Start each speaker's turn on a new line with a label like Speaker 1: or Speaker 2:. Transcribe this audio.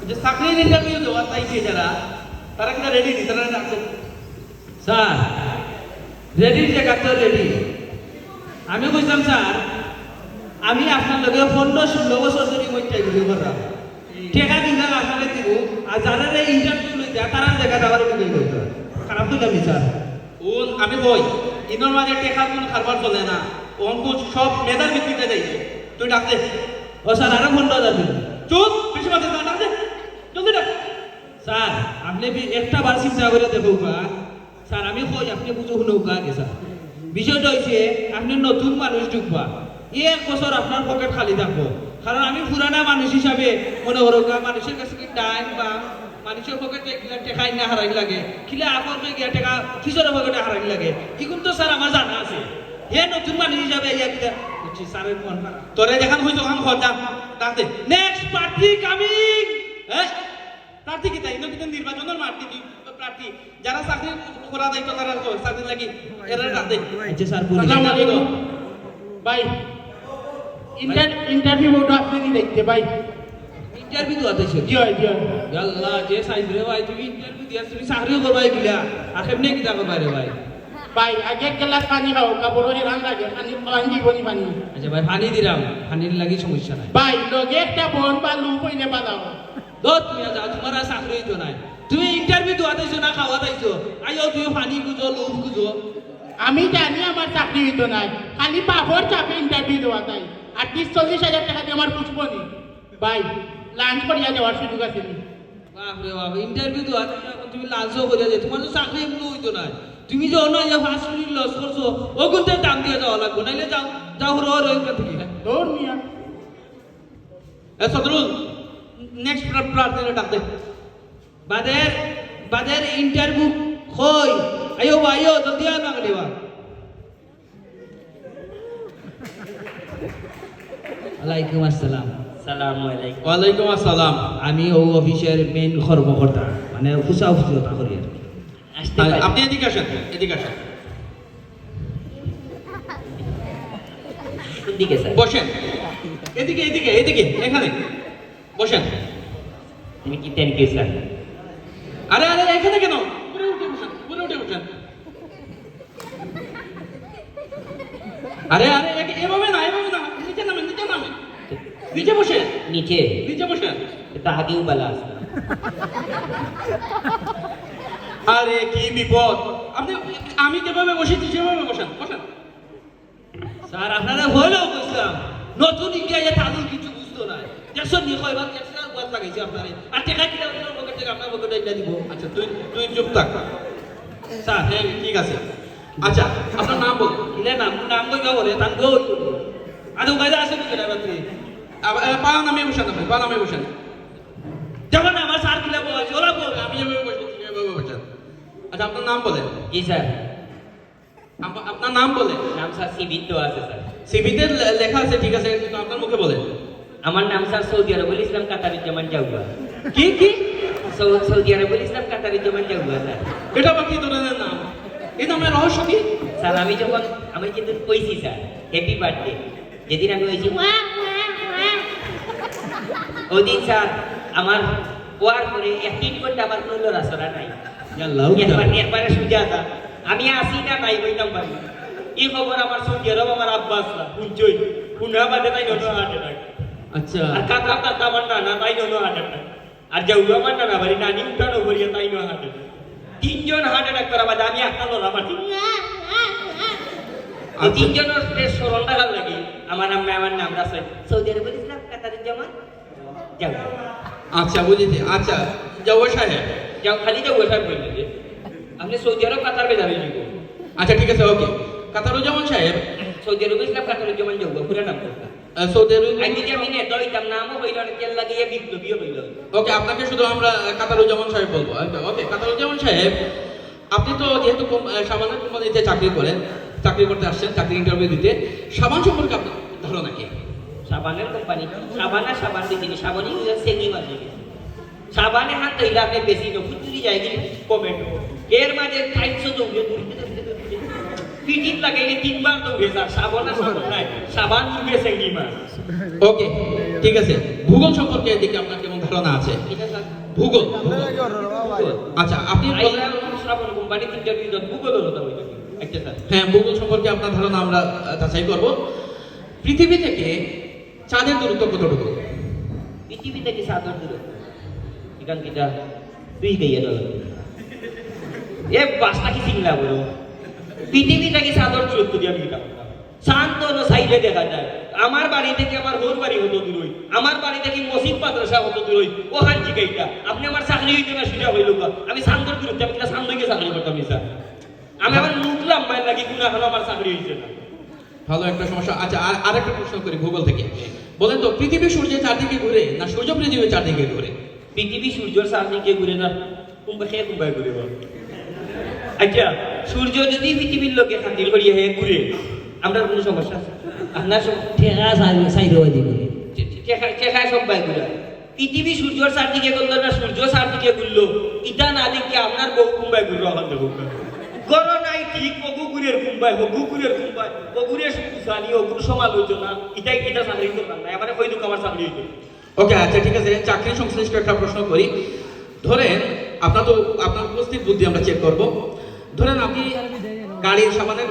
Speaker 1: যে চাকরির ইন্টারভিউ দেওয়া চাইছে যারা তারা কিনা রেডি নি তারা ডাকছে
Speaker 2: স্যার রেডি জায়গা তো রেডি আমি কইতাম স্যার আমি আপনার লগে 15-16 বছর ধরে মইটাই ঘুরে করলাম টেকা দিলাম আপনাকে দিব আর যারা ইন্টারভিউ লই দেয় তারা জায়গা দেওয়ার কি করতে খারাপ তো আমি স্যার
Speaker 1: ওন আমি কই ইনর মাঝে টেকা কোন খারবার চলে না অঙ্ক সব মেধার ভিত্তিতে যাইছে তুই ডাকতে
Speaker 2: ও স্যার আরো 15,000 দিন
Speaker 1: চুপ বেশি মাঝে না ডাকতে জলদি ডাক
Speaker 2: স্যার আপনি একটা বার চিন্তা করে দেখো কা স্যার আমি কই আপনি বুঝো শুনো কা আগে স্যার বিষয়টা হইছে আপনি নতুন মানুষ ঢুকবা এক বছর আপনার পকেট খালি থাকবো কারণ আমি পুরানা মানুষ হিসাবে মনে করো মানুষের কাছে কি টাইম বা মানুষের পকেটে গিলা টেকাই না হারাই লাগে কিলা আপন গিয়া টেকা কিসের পকেটে হারাই লাগে এগুলো তো স্যার আমার জানা আছে হে নতুন মানুষ হিসাবে ইয়া কিলা বুঝছি স্যারের মন খারাপ
Speaker 1: তোরে যেখান হইছো ওখান খর যা ডাকতে
Speaker 2: নেক্সট পার্টি কামিং
Speaker 1: হ্যাঁ প্রার্থী কি তাই কিন্তু নির্বাচনের মাটি প্রার্থী যারা চাকরি করা দায়িত্ব তারা চাকরি লাগি এরা ডাকতে
Speaker 2: আচ্ছা স্যার
Speaker 1: আসসালামু আলাইকুম
Speaker 3: ভাই ইন্টারভিউ ওটা আপনি কি দেখতে ভাই
Speaker 2: ইন্টারভিউ দিতে আইছো
Speaker 3: জি হয় জি হয়
Speaker 2: আল্লাহ যে সাইজ রে ভাই তুমি ইন্টারভিউ দিয়াছ তুমি চাকরিও করবাই বিলা আর কেমনে কি যাবো বাইরে ভাই
Speaker 3: ভাই আগে এক গ্লাস পানি খাও কাপড় হেরান লাগে পানি পানি দিবনি পানি
Speaker 2: আচ্ছা ভাই পানি দিলাম পানির লাগি সমস্যা নাই
Speaker 3: ভাই লগে একটা বোন বা লু কইনে বাদাও
Speaker 2: দত তুমি যাও তোমার আর চাকরি তো নাই তুমি ইন্টারভিউ দিতে আইছো না খাওয়া আইছো আইও তুমি পানি গুজো লোভ গুজো
Speaker 3: আমি জানি আমার চাকরি হইতো নাই খালি পাপড় চাপে ইন্টারভিউ দেওয়া তাই আর 30-40 হাজার টাকা দিয়ে আমার পুষবনি ভাই লাঞ্চ করিয়া যাওয়ার সুযোগ আছে নি
Speaker 2: বাপ রে বাপ ইন্টারভিউ দিতে তুমি লাঞ্চও করে যায় তোমার তো চাকরি এমনি হইতো না তুমি যে অন্য যে 5 মিনিট লস করছো ও কিন্তু দাম দিয়ে যাওয়া লাগবে নাইলে যাও যাও রো রো এখান থেকে
Speaker 3: দৌড় মিয়া
Speaker 1: এ সদরুল নেক্সট প্রার্থীরা ডাকতে
Speaker 2: বাদের বাদের ইন্টারভিউ কই আইও আইও জলদি আ না গলিবা ওয়ালাইকুম আসসালাম
Speaker 4: সালামু আলাইকুম।
Speaker 1: ওয়ালাইকুম আসসালাম
Speaker 2: আমি ও অফিসের মেইন কর্মকর্তা মানে খুচা অফিসতা করি আর কি।
Speaker 4: আসতে পারি?
Speaker 1: আপনি এদিকে আসেন এদিকে আসেন
Speaker 4: কোন দিকে স্যার?
Speaker 1: বসেন এদিকে এদিকে এদিকে এখানে বসেন
Speaker 4: তুমি কি থ্যাংক ইউ স্যার।
Speaker 1: আরে আরে এখানে কেন উপরে উঠে বসেন উপরে উঠে বসেন আরে আরে এভাবে না নিচে নামেন নিচে বসেন
Speaker 4: নিচে
Speaker 1: নিচে বসেন
Speaker 4: এটা আগেও বলা আছে।
Speaker 1: আরে কি বিপদ আপনি আমি যেভাবে বসেছি সেভাবে বসেন বসেন
Speaker 2: স্যার আপনারা হইলেও বুঝলাম নতুন ইন্ডিয়া তাদের কিছু বুঝতো না দেখছো নি কয়বার দেখছেন আর বাদ লাগাইছে আপনারে আর টাকা কিনা আপনার পকেট থেকে আপনার পকেটে এটা দিব
Speaker 1: আচ্ছা তুই তুই চুপ থাক
Speaker 2: স্যার
Speaker 1: হ্যাঁ ঠিক আছে আচ্ছা আপনার নাম বলুন
Speaker 2: ইলে নাম কইবা বলে তান গো আদু গায়দা আছে কি না বাতি
Speaker 1: পালা নামে বসেন আপনি পালা নামে বসেন
Speaker 2: যখন আমার স্যার কিলা বলছে ওরা বলবে
Speaker 1: আমি যেভাবে বসেছি সেভাবে বসেন আচ্ছা আপনার নাম বলেন
Speaker 4: জি স্যার।
Speaker 1: আপনার নাম বলেন
Speaker 4: নাম স্যার সিবিত তো আছে স্যার।
Speaker 1: সিভিতে লেখা আছে ঠিক আছে কিন্তু আপনার মুখে বলেন
Speaker 4: আমার নাম স্যার সৌদি আরবুল ইসলাম কাতারুজ্জামান জাউয়া।
Speaker 1: কি কি
Speaker 4: সৌদি আরবুল ইসলাম কাতারুজ্জামান জাউয়া স্যার।
Speaker 1: এটা আবার কি ধরনের নাম এই নামের রহস্য কি
Speaker 4: স্যার আমি কিন্তু কইছি স্যার হ্যাপি বার্থডে যেদিন আমি হয়েছি ওদিন স্যার আমার হওয়ার পরে 1-3 ঘন্টা আমার কোনো লড়াচড়া নাই।
Speaker 2: আল্লাহ
Speaker 4: একবারে সুজা था আমি আসি না নাই কইতাম পারি এই খবর আমার সৌদি আরব আমার আব্বাস না শুনছই শুনা বাদে তাই ননো হার্ট অ্যাটাক
Speaker 2: আচ্ছা
Speaker 4: আর কাকা কাকা আমার নানা তাই ননো হার্ট অ্যাটাক আর যাউয়া আমার নানা বাড়ি নানি উঠানো করিয়া তাই নো হার্ট অ্যাটাক তিনজন হার্ট অ্যাটাক করা বাদে আমি একটা লড়া পাচ্ছি তিনজনের স্মরণ রাখার লাগে আমার নাম রাসেল সৌদি আরবের ইসলাম কাতারুজ্জামান যাও
Speaker 1: আচ্ছা বুঝেছি আচ্ছা যাবো সাহেব
Speaker 4: যাও খালি যাও সাহেব বললে যে আপনি সৌদি আরব কাতার বে যাবেন
Speaker 1: আচ্ছা ঠিক আছে ওকে কাতারুজ্জামান সাহেব
Speaker 4: সৌদি আরব ইসলাম কাতারুজ্জামান যাও পুরো নাম করতা
Speaker 1: সৌদি আরব
Speaker 4: আই যদি আমি নেতা হইতাম নামও হইল না তেল লাগিয়ে বিপ্লবীও হইল।
Speaker 1: ওকে আপনাকে শুধু আমরা কাতারুজ্জামান সাহেব বলবো ওকে কাতারুজ্জামান সাহেব আপনি তো যেহেতু সাবানের কোম্পানিতে চাকরি করতে আসছেন চাকরি ইন্টারভিউ দিতে সাবান সম্পর্কে আপনার ধারণা কি
Speaker 4: সাবানের কোম্পানি সাবান দিছিনি সাবানই ইউজার সেগি মাঝে সাবানে হাত হইলে আপনি বেশি নফুতুরি যায় গেলে কমেন্ট এর মাঝে 300 দৌড়ে পিটিত লাগাইলে 3 বার দৌড়ে স্যার সাবান নাই সাবান দৌড়ে সেগি মাছ।
Speaker 1: ওকে ঠিক আছে ভূগোল সম্পর্কে এদিকে আপনার কেমন ধারণা ধারণা আছে
Speaker 4: এটা স্যার
Speaker 1: ভূগোল আচ্ছা আপনি বললেন
Speaker 4: শ্রাবণ কোম্পানি ইন্টারভিউ দেন গুগল হলো তাই একটা স্যার
Speaker 1: হ্যাঁ ভূগোল সম্পর্কে আপনার ধারণা আমরা যাচাই করব পৃথিবী থেকে চাঁদের দূরত্ব কতটুকু
Speaker 4: পৃথিবী থেকে সাগর দূর এখান কিটা তুই গিয়ে দল এ বাসটা কি চিংলা বলো পৃথিবী থেকে সাগর দূরত্ব দিয়ে আমি কিটা শান্ত সাইডে দেখা যায় আমার বাড়ি থেকে আমার হোর বাড়ি হতো দূরই আমার বাড়ি থেকে মসজিদ মাদ্রাসা হতো দূরই ওখান জিগাইটা আপনি আমার চাকরি হইতে না সুযোগ হইল আমি শান্তর দূরত্ব আমি কিনা শান্ত গিয়ে চাকরি করতাম স্যার আমি আমার মুখ লাম্বাই নাকি গুণা হলো আমার চাকরি হয়েছে না
Speaker 1: ভালো একটা সমস্যা আচ্ছা আর একটা প্রশ্ন করি ভূগোল থেকে বলেন তো পৃথিবী সূর্যের চারদিকে ঘুরে না সূর্য পৃথিবীর চারদিকে ঘুরে
Speaker 4: পৃথিবী সূর্যের চারদিকে ঘুরে না কুম্ভা খেয়ে কুম্ভায় ঘুরে আচ্ছা সূর্য যদি পৃথিবীর লোকে খাতির করিয়ে হয়ে ঘুরে আমরা কোনো সমস্যা আছে আপনার
Speaker 5: ঠেকা সাইডবাজি করে
Speaker 4: চেখায় সব বাই ঘুরে পৃথিবী সূর্যের চারদিকে করলো না সূর্য চারদিকে ঘুরলো ইটা না দেখে আপনার বহু কুম্ভায় ঘুরলো ওখান থেকে গড় নাই ঠিক অগুকুরের কুম্ভায় অগুকুরের কুম্ভায় অগুরের সুসানি অগুর সমালোচনা ইটাই এটা চাকরি করলাম না মানে ওই দুঃখ আমার চাকরি হইতো
Speaker 1: ওকে আচ্ছা ঠিক আছে চাকরি সংশ্লিষ্ট একটা প্রশ্ন করি ধরেন আপনার উপস্থিত বুদ্ধি আমরা চেক করব ধরেন আপনি গাড়ির সামানের